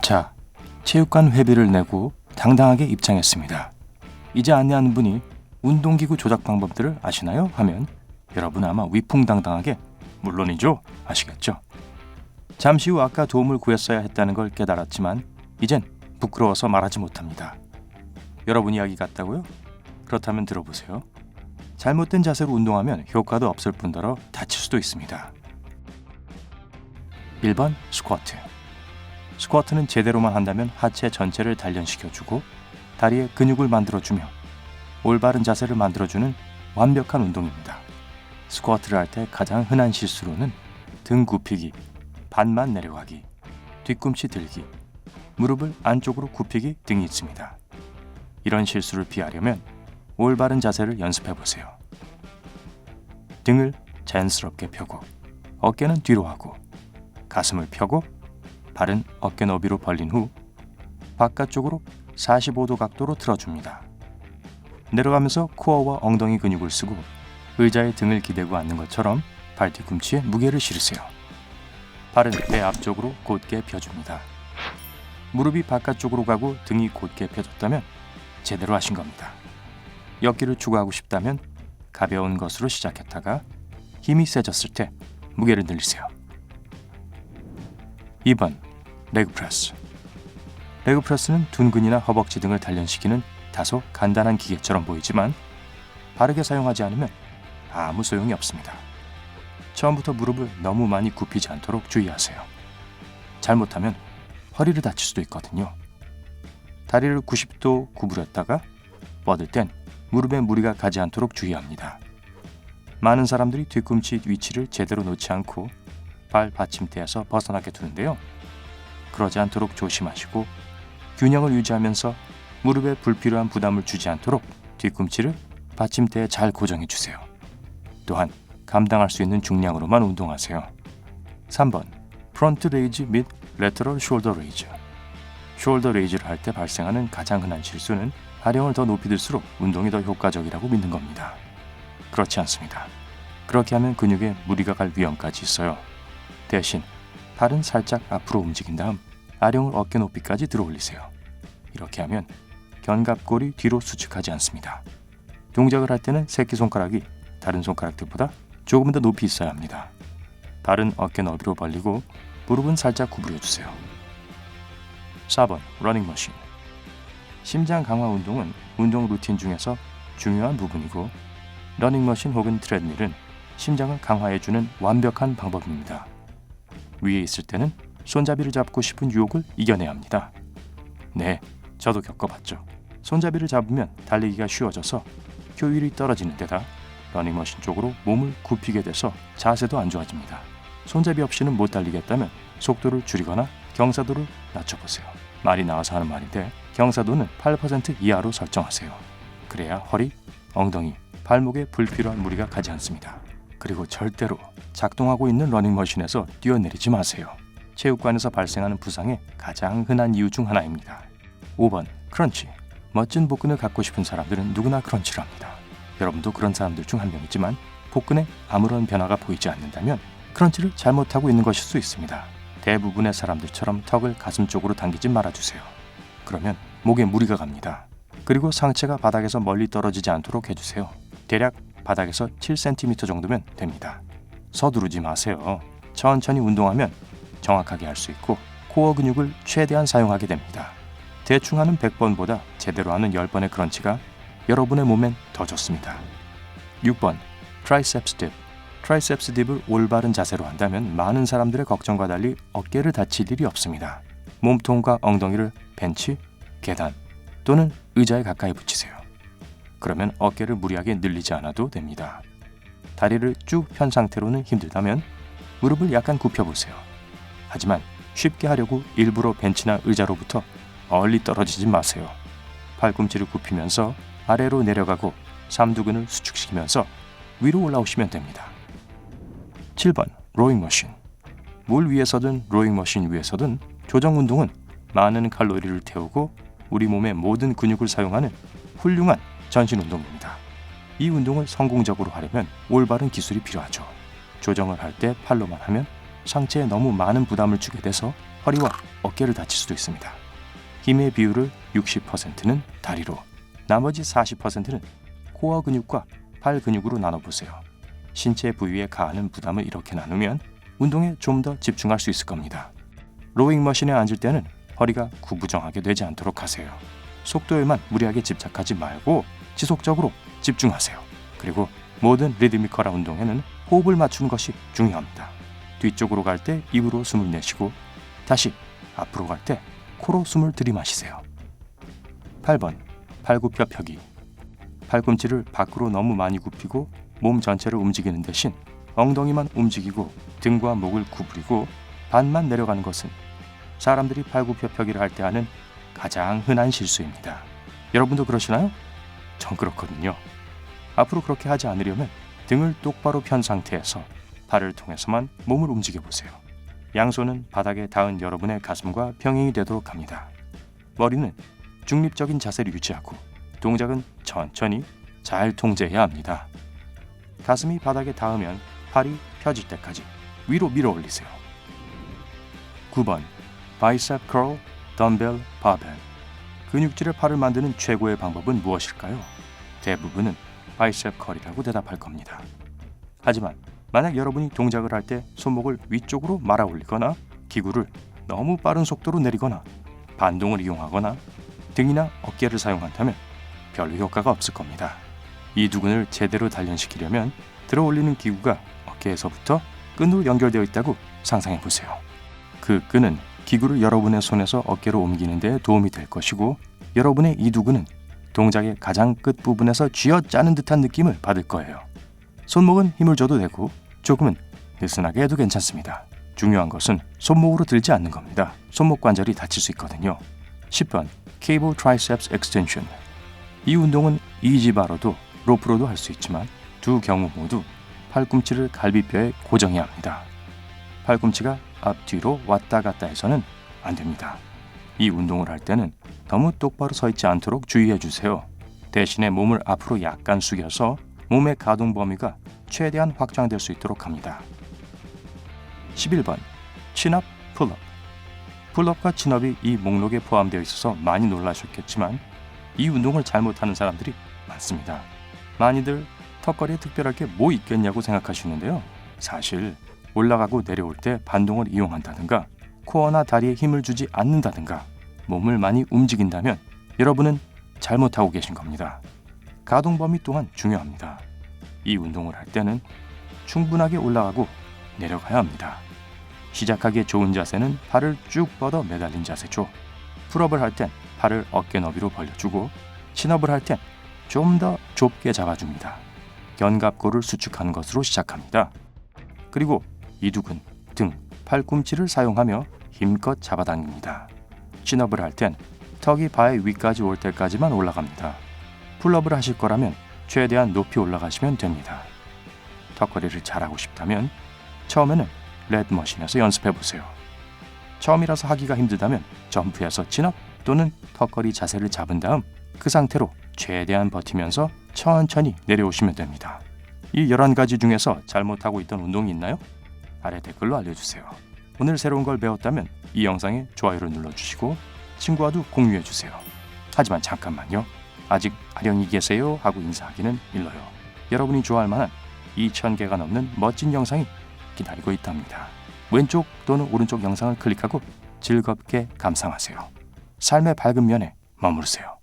자, 체육관 회비를 내고 당당하게 입장했습니다. 이제 안내하는 분이 운동기구 조작 방법들을 아시나요? 하면 여러분 아마 위풍당당하게 물론이죠 하시겠죠. 잠시 후 아까 도움을 구했어야 했다는 걸 깨달았지만 이젠 부끄러워서 말하지 못합니다. 여러분 이야기 같다고요? 그렇다면 들어보세요. 잘못된 자세로 운동하면 효과도 없을 뿐더러 다칠 수도 있습니다. 1번 스쿼트. 스쿼트는 제대로만 한다면 하체 전체를 단련시켜주고 다리에 근육을 만들어주며 올바른 자세를 만들어주는 완벽한 운동입니다. 스쿼트를 할 때 가장 흔한 실수로는 등 굽히기, 반만 내려가기, 뒤꿈치 들기, 무릎을 안쪽으로 굽히기 등이 있습니다. 이런 실수를 피하려면 올바른 자세를 연습해보세요. 등을 자연스럽게 펴고 어깨는 뒤로 하고 가슴을 펴고 발은 어깨 너비로 벌린 후 바깥쪽으로 45도 각도로 틀어줍니다. 내려가면서 코어와 엉덩이 근육을 쓰고 의자에 등을 기대고 앉는 것처럼 발 뒤꿈치에 무게를 실으세요. 발은 배 앞쪽으로 곧게 펴줍니다. 무릎이 바깥쪽으로 가고 등이 곧게 펴졌다면 제대로 하신 겁니다. 역기를 추구하고 싶다면 가벼운 것으로 시작했다가 힘이 세졌을 때 무게를 늘리세요. 2번 레그 프레스. 레그 프레스는 둔근이나 허벅지 등을 단련시키는 다소 간단한 기계처럼 보이지만 바르게 사용하지 않으면 아무 소용이 없습니다. 처음부터 무릎을 너무 많이 굽히지 않도록 주의하세요. 잘못하면 허리를 다칠 수도 있거든요. 다리를 90도 구부렸다가 뻗을 땐 무릎에 무리가 가지 않도록 주의합니다. 많은 사람들이 뒤꿈치 위치를 제대로 놓지 않고 발 받침대에서 벗어나게 두는데요. 그러지 않도록 조심하시고 균형을 유지하면서 무릎에 불필요한 부담을 주지 않도록 뒤꿈치를 받침대에 잘 고정해 주세요. 또한 감당할 수 있는 중량으로만 운동하세요. 3번 프론트 레이즈 및 레터럴 숄더 레이즈. 숄더 레이즈를 할 때 발생하는 가장 흔한 실수는 하령을 더 높이 들수록 운동이 더 효과적이라고 믿는 겁니다. 그렇지 않습니다. 그렇게 하면 근육에 무리가 갈 위험까지 있어요. 대신 발은 살짝 앞으로 움직인 다음 아령을 어깨 높이까지 들어 올리세요. 이렇게 하면 견갑골이 뒤로 수축하지 않습니다. 동작을 할 때는 새끼손가락이 다른 손가락들보다 조금 더 높이 있어야 합니다. 발은 어깨 너비로 벌리고 무릎은 살짝 구부려주세요. 4번 러닝머신. 심장 강화 운동은 운동 루틴 중에서 중요한 부분이고 러닝머신 혹은 트레드밀은 심장을 강화해주는 완벽한 방법입니다. 위에 있을 때는 손잡이를 잡고 싶은 유혹을 이겨내야 합니다. 네, 저도 겪어봤죠. 손잡이를 잡으면 달리기가 쉬워져서 효율이 떨어지는 데다 러닝머신 쪽으로 몸을 굽히게 돼서 자세도 안 좋아집니다. 손잡이 없이는 못 달리겠다면 속도를 줄이거나 경사도를 낮춰보세요. 말이 나와서 하는 말인데 경사도는 8% 이하로 설정하세요. 그래야 허리, 엉덩이, 발목에 불필요한 무리가 가지 않습니다. 그리고 절대로 작동하고 있는 러닝머신에서 뛰어내리지 마세요. 체육관에서 발생하는 부상의 가장 흔한 이유 중 하나입니다. 5번 크런치. 멋진 복근을 갖고 싶은 사람들은 누구나 크런치를 합니다. 여러분도 그런 사람들 중 한 명이지만 복근에 아무런 변화가 보이지 않는다면 크런치를 잘못하고 있는 것일 수 있습니다. 대부분의 사람들처럼 턱을 가슴 쪽으로 당기지 말아주세요. 그러면 목에 무리가 갑니다. 그리고 상체가 바닥에서 멀리 떨어지지 않도록 해주세요. 대략 바닥에서 7cm 정도면 됩니다. 서두르지 마세요. 천천히 운동하면 정확하게 할 수 있고 코어 근육을 최대한 사용하게 됩니다. 대충 하는 100번보다 제대로 하는 10번의 크런치가 여러분의 몸엔 더 좋습니다. 6번 트라이셉스 딥. 트라이셉스 딥을 올바른 자세로 한다면 많은 사람들의 걱정과 달리 어깨를 다칠 일이 없습니다. 몸통과 엉덩이를 벤치, 계단 또는 의자에 가까이 붙이세요. 그러면 어깨를 무리하게 늘리지 않아도 됩니다. 다리를 쭉 편 상태로는 힘들다면 무릎을 약간 굽혀보세요. 하지만 쉽게 하려고 일부러 벤치나 의자로부터 멀리 떨어지지 마세요. 팔꿈치를 굽히면서 아래로 내려가고 삼두근을 수축시키면서 위로 올라오시면 됩니다. 7번 로잉머신. 물 위에서든 로잉머신 위에서든 조정 운동은 많은 칼로리를 태우고 우리 몸의 모든 근육을 사용하는 훌륭한 전신 운동입니다. 이 운동을 성공적으로 하려면 올바른 기술이 필요하죠. 조정을 할 때 팔로만 하면 상체에 너무 많은 부담을 주게 돼서 허리와 어깨를 다칠 수도 있습니다. 힘의 비율을 60%는 다리로, 나머지 40%는 코어 근육과 팔 근육으로 나눠보세요. 신체 부위에 가하는 부담을 이렇게 나누면 운동에 좀 더 집중할 수 있을 겁니다. 로잉 머신에 앉을 때는 허리가 구부정하게 되지 않도록 하세요. 속도에만 무리하게 집착하지 말고 지속적으로 집중하세요. 그리고 모든 리드미컬한 운동에는 호흡을 맞추는 것이 중요합니다. 뒤쪽으로 갈 때 입으로 숨을 내쉬고 다시 앞으로 갈 때 코로 숨을 들이마시세요. 8번 팔굽혀 펴기. 팔꿈치를 밖으로 너무 많이 굽히고 몸 전체를 움직이는 대신 엉덩이만 움직이고 등과 목을 구부리고 반만 내려가는 것은 사람들이 팔굽혀 펴기를 할 때 하는 가장 흔한 실수입니다. 여러분도 그러시나요? 전 그렇거든요. 앞으로 그렇게 하지 않으려면 등을 똑바로 편 상태에서 팔을 통해서만 몸을 움직여 보세요. 양손은 바닥에 닿은 여러분의 가슴과 평행이 되도록 합니다. 머리는 중립적인 자세를 유지하고 동작은 천천히 잘 통제해야 합니다. 가슴이 바닥에 닿으면 팔이 펴질 때까지 위로 밀어 올리세요. 9번 바이셉 curl, 덤벨, 바벨. 근육질의 팔을 만드는 최고의 방법은 무엇일까요? 대부분은 바이셉 컬이라고 대답할 겁니다. 하지만 만약 여러분이 동작을 할 때 손목을 위쪽으로 말아 올리거나 기구를 너무 빠른 속도로 내리거나 반동을 이용하거나 등이나 어깨를 사용한다면 별로 효과가 없을 겁니다. 이 두 근을 제대로 단련시키려면 들어 올리는 기구가 어깨에서부터 끈으로 연결되어 있다고 상상해 보세요. 그 끈은 기구를 여러분의 손에서 어깨로 옮기는 데 도움이 될 것이고 여러분의 이 두 근은 동작의 가장 끝부분에서 쥐어짜는 듯한 느낌을 받을 거예요. 손목은 힘을 줘도 되고 조금은 느슨하게 해도 괜찮습니다. 중요한 것은 손목으로 들지 않는 겁니다. 손목 관절이 다칠 수 있거든요. 10번 케이블 트라이셉스 엑스텐션. 이 운동은 이지바로도 로프로도 할 수 있지만 두 경우 모두 팔꿈치를 갈비뼈에 고정해야 합니다. 팔꿈치가 앞뒤로 왔다 갔다 해서는 안 됩니다. 이 운동을 할 때는 너무 똑바로 서 있지 않도록 주의해 주세요. 대신에 몸을 앞으로 약간 숙여서 몸의 가동 범위가 최대한 확장될 수 있도록 합니다. 11번 친업, 풀업. 풀업과 친업이 이 목록에 포함되어 있어서 많이 놀라셨겠지만 이 운동을 잘못하는 사람들이 많습니다. 많이들 턱걸이에 특별할 게 뭐 있겠냐고 생각하시는데요. 사실 올라가고 내려올 때 반동을 이용한다든가 코어나 다리에 힘을 주지 않는다든가 몸을 많이 움직인다면 여러분은 잘못하고 계신 겁니다. 가동 범위 또한 중요합니다. 이 운동을 할 때는 충분하게 올라가고 내려가야 합니다. 시작하기에 좋은 자세는 팔을 쭉 뻗어 매달린 자세죠. 풀업을 할 땐 팔을 어깨 너비로 벌려주고 친업을 할 땐 좀 더 좁게 잡아줍니다. 견갑골을 수축하는 것으로 시작합니다. 그리고 이두근, 등, 팔꿈치를 사용하며 힘껏 잡아당깁니다. 친업을 할 땐 턱이 바의 위까지 올 때까지만 올라갑니다. 풀업을 하실 거라면 최대한 높이 올라가시면 됩니다. 턱걸이를 잘하고 싶다면 처음에는 레드머신에서 연습해 보세요. 처음이라서 하기가 힘들다면 점프해서 친업 또는 턱걸이 자세를 잡은 다음 그 상태로 최대한 버티면서 천천히 내려오시면 됩니다. 이 11가지 중에서 잘못하고 있던 운동이 있나요? 아래 댓글로 알려주세요. 오늘 새로운 걸 배웠다면 이 영상에 좋아요를 눌러주시고 친구와도 공유해주세요. 하지만 잠깐만요. 아직 아령이 계세요 하고 인사하기는 일러요. 여러분이 좋아할 만한 2000개가 넘는 멋진 영상이 기다리고 있답니다. 왼쪽 또는 오른쪽 영상을 클릭하고 즐겁게 감상하세요. 삶의 밝은 면에 머무르세요.